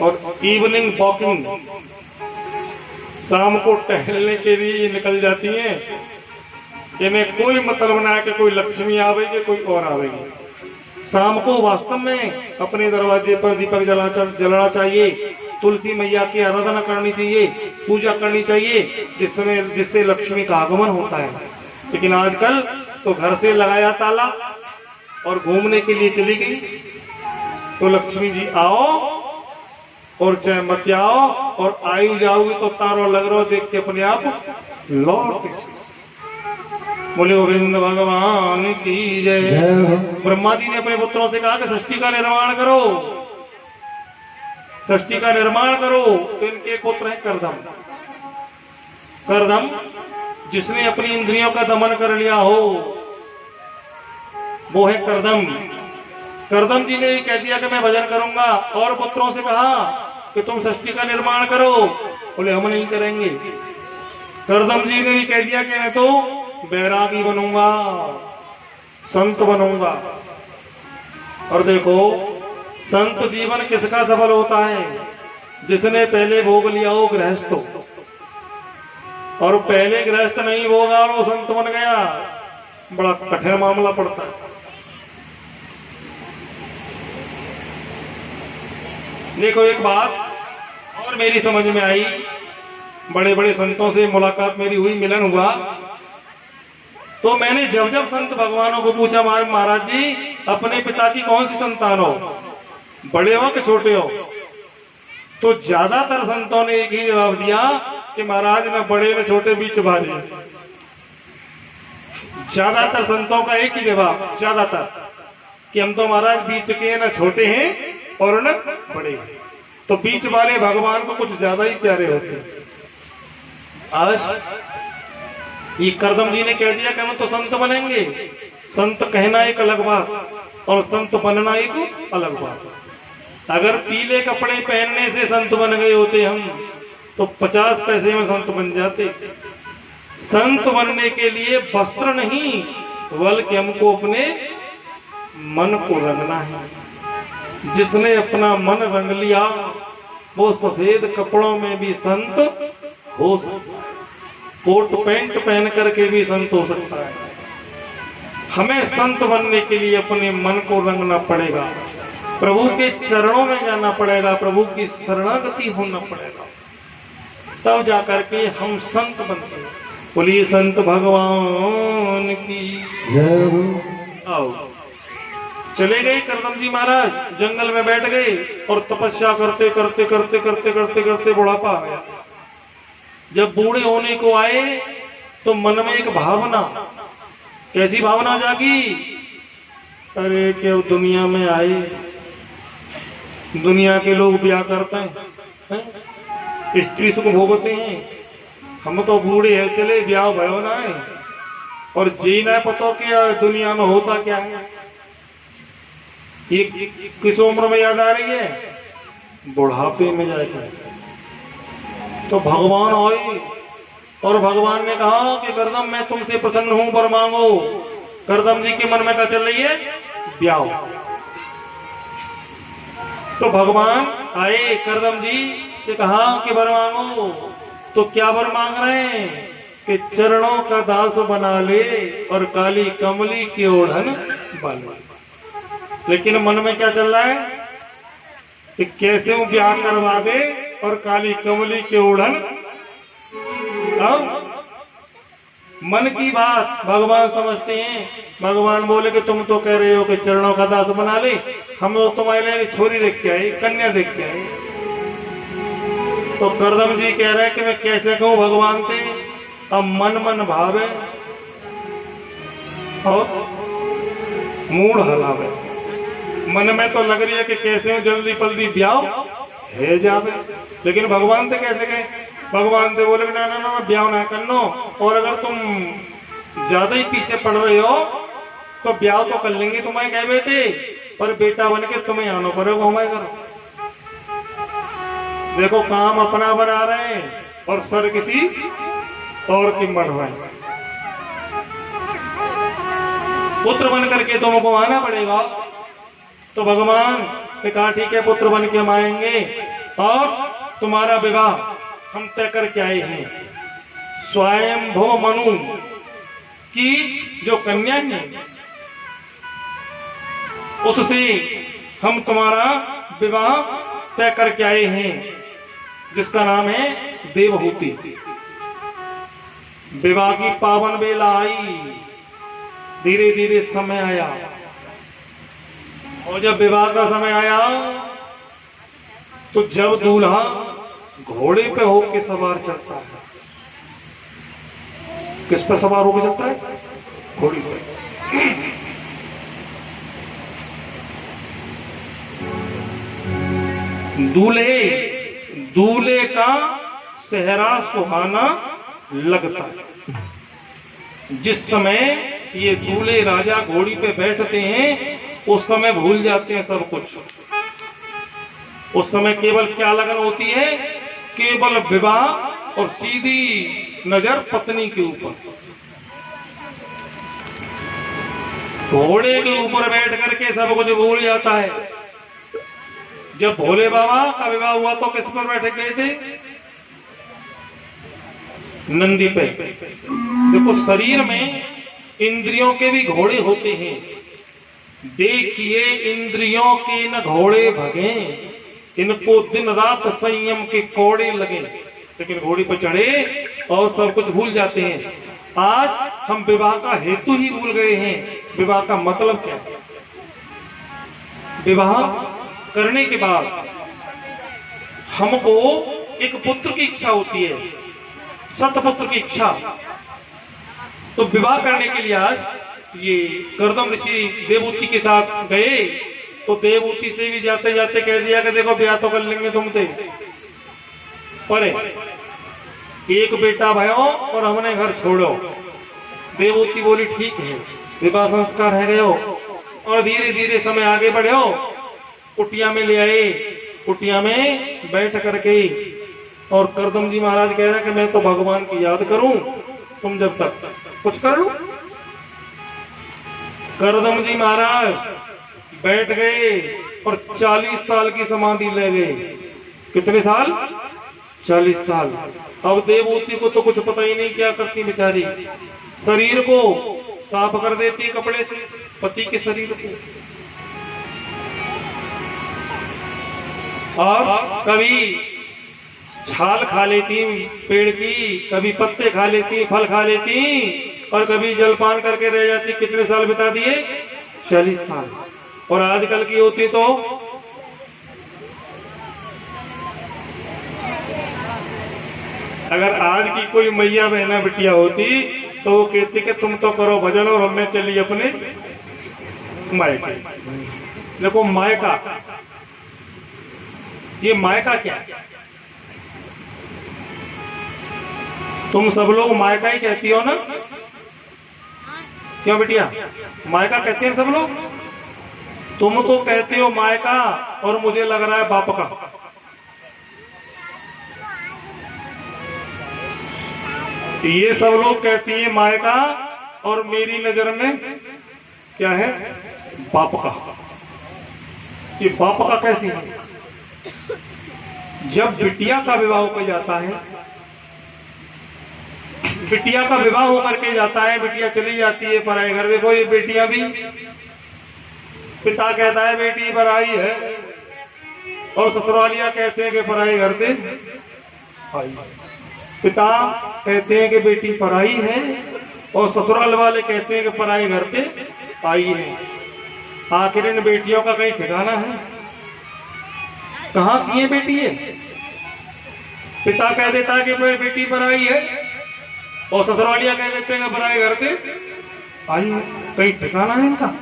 और इवनिंग वॉकिंग, शाम को टहलने के लिए निकल जाती हैं। इन्हें कोई मतलब ना है कि कोई लक्ष्मी आवेगी कोई और आवेगी। शाम को वास्तव में अपने दरवाजे पर दीपक जलाना चाहिए, तुलसी मैया की आराधना करनी चाहिए, पूजा करनी चाहिए, जिससे लक्ष्मी का आगमन होता है। लेकिन आजकल तो घर से लगाया ताला और घूमने के लिए चली गई। तो लक्ष्मी जी आओ और चाहे मत आओ, और आयु जाओगी तो तारो लग रहा देख के अपने आप लौट के। बोले गोविंद भगवान की जय। ब्रह्मा जी ने अपने पुत्रों से कहा कि सृष्टि का निर्माण करो, सृष्टि का निर्माण करो। तो इनके एक पुत्र है करदम। करदम जिसने अपनी इंद्रियों का दमन कर लिया हो, वो है करदम। करदम जी ने कह दिया कि मैं भजन करूंगा, और पुत्रों से कहा कि तुम सृष्टि का निर्माण करो। बोले हम नहीं करेंगे। करदम जी ने कह दिया कि मैं तो बैरागी बनूंगा, संत बनूंगा। और देखो संत जीवन किसका सफल होता है? जिसने पहले भोग लिया हो गृहस्थ, और पहले गृहस्थ नहीं भोगा और वो संत बन गया, बड़ा कठिन मामला पड़ता है। देखो एक बात और मेरी समझ में आई, बड़े बड़े संतों से मुलाकात मेरी हुई, मिलन हुआ, तो मैंने जब जब संत भगवानों को पूछा महाराज जी अपने पिता की कौन सी संतान हो, बड़े हो कि छोटे हो? तो ज्यादातर संतों ने एक ही जवाब दिया कि महाराज न बड़े न छोटे बीच वाले। ज्यादातर संतों का एक ही जवाब, ज्यादातर, कि हम तो महाराज बीच के न छोटे हैं और न बड़े। तो बीच वाले भगवान को कुछ ज्यादा ही प्यारे होते हैं। आज ये करदम जी ने कह दिया कि हम तो संत बनेंगे। संत कहना एक अलग बात और संत बनना एक अलग बात। अगर पीले कपड़े पहनने से संत बन गए होते हम, तो 50 पैसे में संत बन जाते। संत बनने के लिए वस्त्र नहीं, बल्कि हमको अपने मन को रंगना है। जिसने अपना मन रंग लिया वो सफेद कपड़ों में भी संत हो सकता है, कोट पैंट पहन करके भी संत हो सकता है। हमें संत बनने के लिए अपने मन को रंगना पड़ेगा, प्रभु के चरणों में जाना पड़ेगा, प्रभु की शरणागति होना पड़ेगा, तब जाकर के हम संत बनते हैं। बोलिए संत भगवान की जय। आओ चले गए करदम जी महाराज, जंगल में बैठ गए और तपस्या करते करते करते करते करते करते बुढ़ापा आ गया। जब बूढ़े होने को आए तो मन में एक भावना, कैसी भावना जागी? अरे क्यों दुनिया में आए, दुनिया के लोग ब्याह करते हैं, स्त्री सुख भोगते हैं, हम तो बूढ़े हैं, चले ब्याह भयो ना है, और जीना पतो क्या दुनिया में होता क्या है। ये किस उम्र में याद आ रही है? बुढ़ापे में जाएगा। तो भगवान आए और भगवान ने कहा कि करदम मैं तुमसे प्रसन्न हूं, वर मांगो। करदम जी के मन में क्या चल रही है? ब्याह। तो भगवान आए करदम जी से कहा कि वर मांगो। तो क्या वर मांग रहे हैं कि चरणों का दास बना ले और काली कमली की ओढ़न बन। लेकिन मन में क्या चल रहा है कि कैसे वो ब्याह करवा दे और काली कमली की ओढ़न। अब मन की बात भगवान समझते हैं। भगवान बोले कि तुम तो कह रहे हो कि चरणों का दास बना ले, हम तो तुम्हारे लिए छोरी देख के आए, कन्या देख के आए। तो करदम जी कह रहे हैं कि मैं कैसे कहूं भगवान से। अब मन मन भावे और मूड हलावे। मन में तो लग रही है कि कैसे हो जल्दी जल्दी ब्याह है जावे, लेकिन भगवान से कैसे कहें। भगवान से बोले ना ना ना ब्याह ना करनो, और अगर तुम ज्यादा ही पीछे पड़ रहे हो तो ब्याह तो कर लेंगे तुम्हें कह बेटे, पर बेटा बन के तुम्हें आना पड़ेगा हमारे करो। देखो काम अपना बना रहे हैं और सर किसी और की मढ़वाए। पुत्र बन करके तुमको आना पड़ेगा। तो भगवान ने कहा ठीक है पुत्र बन के हम आएंगे और तुम्हारा विवाह हम तय करके आए हैं। स्वयंभो मनु की जो कन्या है उससे हम तुम्हारा विवाह तय करके आए हैं, जिसका नाम है देवहूति। विवाह की पावन बेला आई, धीरे धीरे समय आया, और जब विवाह का समय आया तो जब दूल्हा घोड़े पे होके सवार चलता है। किस पे सवार होके चलता है? घोड़ी पे। दूल्हे दूल्हे का सेहरा सुहाना लगता है। जिस समय ये दूल्हे राजा घोड़ी पे बैठते हैं उस समय भूल जाते हैं सब कुछ। उस समय केवल क्या लगन होती है? केवल विवाह और सीधी नजर पत्नी के ऊपर। घोड़े के ऊपर बैठ करके सब कुछ भूल जाता है। जब भोले बाबा का विवाह हुआ तो किस पर बैठ गए थे? नंदी पे। देखो शरीर में इंद्रियों के भी घोड़े होते हैं। देखिए इंद्रियों के न घोड़े भगे, इनको दिन रात संयम के कोड़े लगे। लेकिन घोड़ी पर चढ़े और सब कुछ भूल जाते हैं। आज हम विवाह का हेतु ही भूल गए हैं। विवाह का मतलब क्या है? विवाह करने के बाद हमको एक पुत्र की इच्छा होती है, सतपुत्र की इच्छा। तो विवाह करने के लिए आज ये करदम ऋषि देवहूति के साथ गए तो देवहूति से भी जाते जाते कह दिया कि देखो ब्याह तो कर लेंगे तुमसे, पर एक बेटा भयो और हमने घर छोड़ो। देवहूति बोली ठीक है, विवाह संस्कार है गयो। और धीरे धीरे समय आगे बढ़ो, कुटिया में ले आए। कुटिया में बैठ करके और करदम जी महाराज कह रहे हैं कि मैं तो भगवान की याद करूं, तुम जब तक कुछ कर लो। करदम जी महाराज बैठ गए और 40 साल की समाधि ले गए। कितने साल? 40 साल। अब देवहूति को तो कुछ पता ही नहीं क्या करती बेचारी। शरीर को साफ कर देती कपड़े से, पति के शरीर को। और कभी छाल खा लेती पेड़ की, कभी पत्ते खा लेती, फल खा लेती, और कभी जलपान करके रह जाती। कितने साल बिता दिए? 40 साल। और आजकल की होती तो अगर आज की कोई मैया बहना बिटिया होती तो वो कहती कि तुम तो करो भजन और हमने चली अपने मायके। देखो मायका, ये मायका क्या? तुम सब लोग मायका ही कहती हो ना? क्यों बिटिया? मायका कहते हैं सब लोग। तुम तो कहते हो मायका और मुझे लग रहा है बाप का। ये सब लोग कहती है मायका और मेरी नजर में क्या है? बाप का। ये बाप का कैसी है? जब बिटिया का विवाह होकर जाता है, बिटिया का विवाह होकर के जाता है, बिटिया चली जाती है पराए घर। देखो ये बेटियां भी, पिता कहता है बेटी पराई है और ससुरालिया कहते हैं कि पराई घर पे आई। पिता कहते हैं कि बेटी पराई है और ससुराल वाले कहते हैं कि पराई घर पे आई है। आखिर इन बेटियों का कहीं ठिकाना है? कहाँ की है बेटी है? पिता कह देता है कि बेटी पराई है और ससुरालिया कह देते हैं कि पराई घर पे आई है। कहीं ठिकाना है इनका?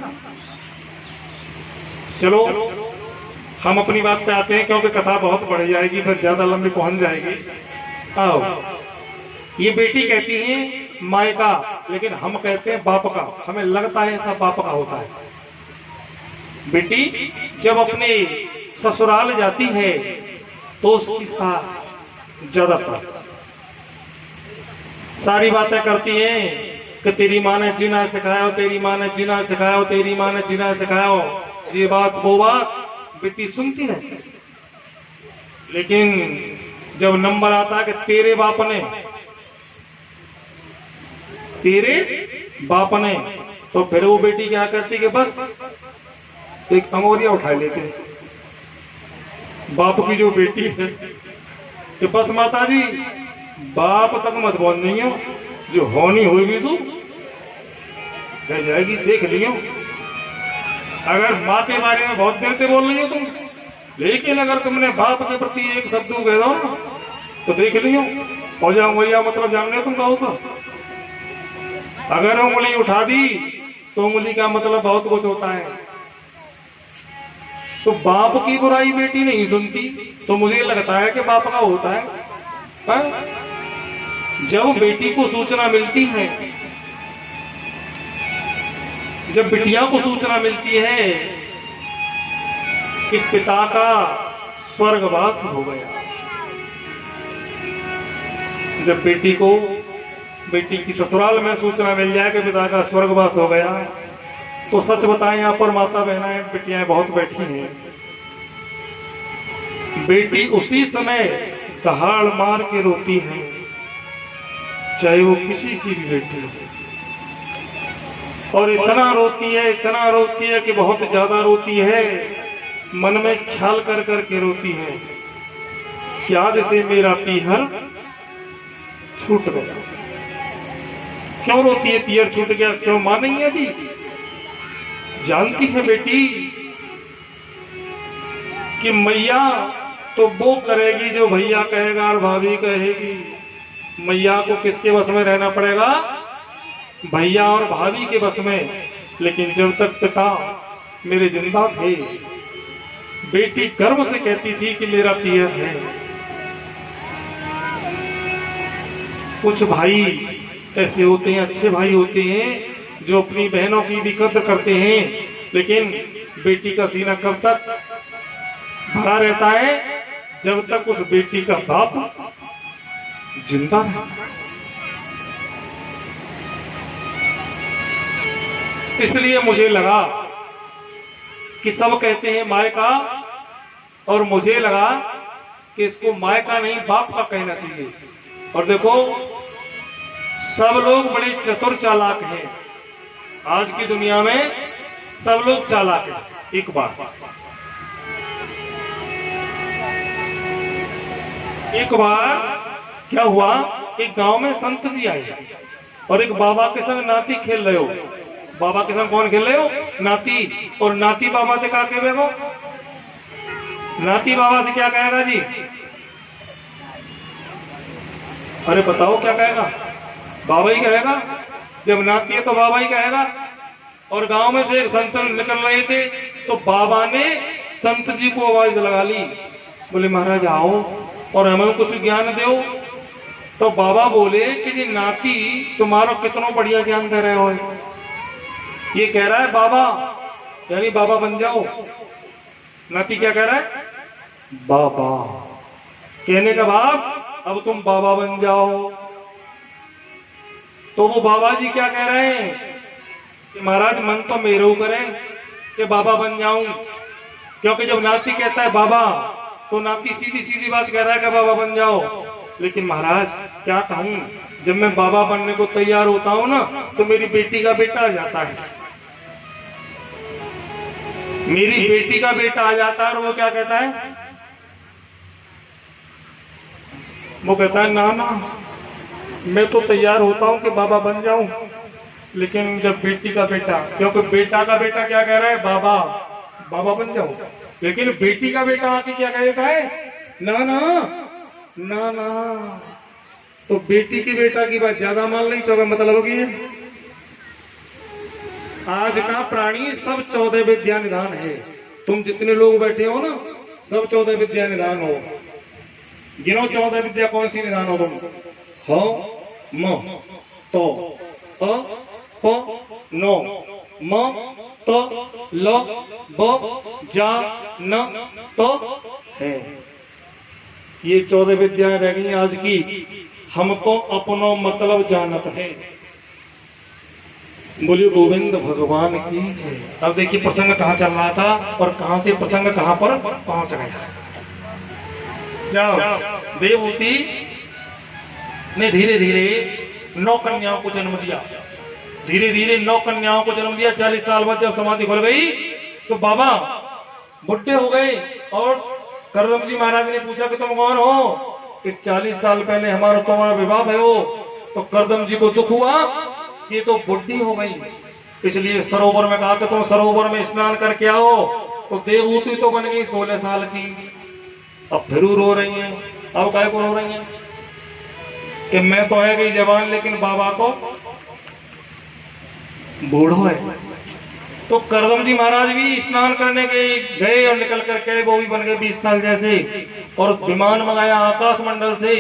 चलो हम अपनी बात पे आते हैं, क्योंकि कथा बहुत बढ़ जाएगी, फिर ज्यादा लंबी पहुंच जाएगी। आओ, ये बेटी कहती है मायका, लेकिन हम कहते हैं बाप का। हमें लगता है ऐसा बाप का होता है। बेटी जब अपने ससुराल जाती है तो उसकी सास ज्यादातर सारी बातें करती हैं कि तेरी माँ ने जीना सिखाया, तेरी माँ ने जीना सिखाया, तेरी माँ ने जीना सिखाया। ये बात वो बात बेटी सुनती है, लेकिन जब नंबर आता है कि तेरे बाप ने, तो फिर वो बेटी क्या करती कि बस एक अंगोरिया उठा लेते बाप की जो बेटी है कि बस माता जी बाप तक मत बोल नहीं हो, जो होनी होगी तो रह जाएगी, देख लियो। अगर माँ के बारे में बहुत देर से बोल रही हो तुम, लेकिन अगर तुमने बाप के प्रति एक शब्द कह दो तो देख लियो हो जाऊंगा, मतलब जानने तुम कहो तो। अगर उंगली उठा दी तो उंगली का मतलब बहुत कुछ होता है। तो बाप की बुराई बेटी नहीं सुनती, तो मुझे लगता है कि बाप का होता है। पर जब बेटी को सूचना मिलती है, जब बिटिया को सूचना मिलती है कि पिता का स्वर्गवास हो गया, जब बेटी की ससुराल में सूचना मिल जाए कि पिता का स्वर्गवास हो गया, तो सच बताएं यहाँ पर माता बहनाएं बेटियां बहुत बैठी हैं। बेटी उसी समय दहाड़ मार के रोती है, चाहे वो किसी की भी बेटी हो, और इतना रोती है कि बहुत ज्यादा रोती है। मन में ख्याल कर के रोती है कि आज से मेरा पीहर छूट गया। क्यों रोती है? पीहर छूट गया क्यों? मां नहीं है अभी? जानती है बेटी कि मैया तो वो करेगी जो भैया कहेगा और भाभी कहेगी। मैया को किसके बस में रहना पड़ेगा? भैया और भाभी के बस में। लेकिन जब तक पिता मेरे जिंदा थे, बेटी गर्व से कहती थी कि मेरा पीहर है। कुछ भाई ऐसे होते हैं, अच्छे भाई होते हैं, जो अपनी बहनों की भी कद्र करते हैं, लेकिन बेटी का सीना कब तक भरा रहता है? जब तक उस बेटी का बाप जिंदा है। इसलिए मुझे लगा कि सब कहते हैं मायका, और मुझे लगा कि इसको मायका नहीं बाप का कहना चाहिए। और देखो सब लोग बड़े चतुर चालाक हैं। आज की दुनिया में सब लोग चालाक हैं। एक बार क्या हुआ, एक गांव में संत जी आए और एक बाबा के संग नाती खेल रहे हो। बाबा के संग कौन खेल रहे हो? नाती। और नाती बाबा से कहा के देखो, नाती बाबा से क्या कहेगा जी? अरे बताओ क्या कहेगा? बाबा ही कहेगा। जब नाती है तो बाबा ही कहेगा। और गांव में से एक संत निकल रहे थे, तो बाबा ने संत जी को आवाज लगा ली, बोले महाराज आओ और हमें कुछ ज्ञान दो। तो बाबा बोले कि नाती तुम्हारा कितना बढ़िया ज्ञान दे रहे हो। ये कह रहा है बाबा, यानी बाबा बन जाओ। नाती क्या कह रहा है? बाबा। कहने का भाव अब तुम बाबा बन जाओ। तो वो बाबा जी क्या कह रहे हैं कि महाराज मन तो मेरे को करें कि बाबा बन जाऊं, क्योंकि जब नाती कहता है बाबा तो नाती सीधी सीधी बात कह रहा है कि बाबा बन जाओ। लेकिन महाराज क्या कहूँ, जब मैं बाबा बनने को तैयार होता हूँ ना, तो मेरी बेटी का बेटा आ जाता है। मेरी बेटी का बेटा आ जाता है और वो क्या कहता है, वो कहता है ना ना मैं तो तैयार होता हूँ कि बाबा बन जाऊं, लेकिन जब बेटी का बेटा, क्योंकि बेटा का बेटा क्या कह रहा है, बाबा बाबा बन जाऊं, लेकिन बेटी का बेटा आके क्या कहता है, ना ना ना ना। तो बेटी की बेटा की बात ज्यादा मान ली, चौका मतलब होगी। आज का प्राणी सब 14 विद्या निधान है। तुम जितने लोग बैठे हो ना, सब 14 विद्या निधान हो। गिनो 14 विद्या कौन सी निधान हो तुम? ह म तो अ प नो म त ल ब जा न तो है। ये 14 विद्याएं रह गई आज की। हम तो अपनो मतलब जानत है। बोलिए गोविंद भगवान की जय। अब देखिए प्रसंग कहाँ चल रहा था और कहाँ से प्रसंग कहाँ पर पहुंच गया। जाओ, देवहूति ने धीरे धीरे 9 कन्याओं को जन्म दिया। धीरे धीरे 9 कन्याओं को जन्म दिया। 40 साल बाद जब समाधि खुल गई तो बाबा बुढ़े हो गए और करदम जी महाराज ने पूछा कि तुम कौन हो? कि 40 साल पहले हमारा तुम्हारा विवाह भयो। तो करदम जी को दुख हुआ, ये तो बुढ़ी हो गई, इसलिए सरोवर में कहा कि तुम सरोवर में स्नान करके आओ। तो देवहूति तो बन गई 16 साल की। अब फिर रो रही हैं। अब काय को रो रही हैं कि मैं तो है गई जवान, लेकिन बाबा तो बूढ़ो है। तो करदम जी महाराज भी स्नान करने गए और निकल करके वो भी बन गए 20 साल जैसे, और विमान मंगाया आकाश मंडल से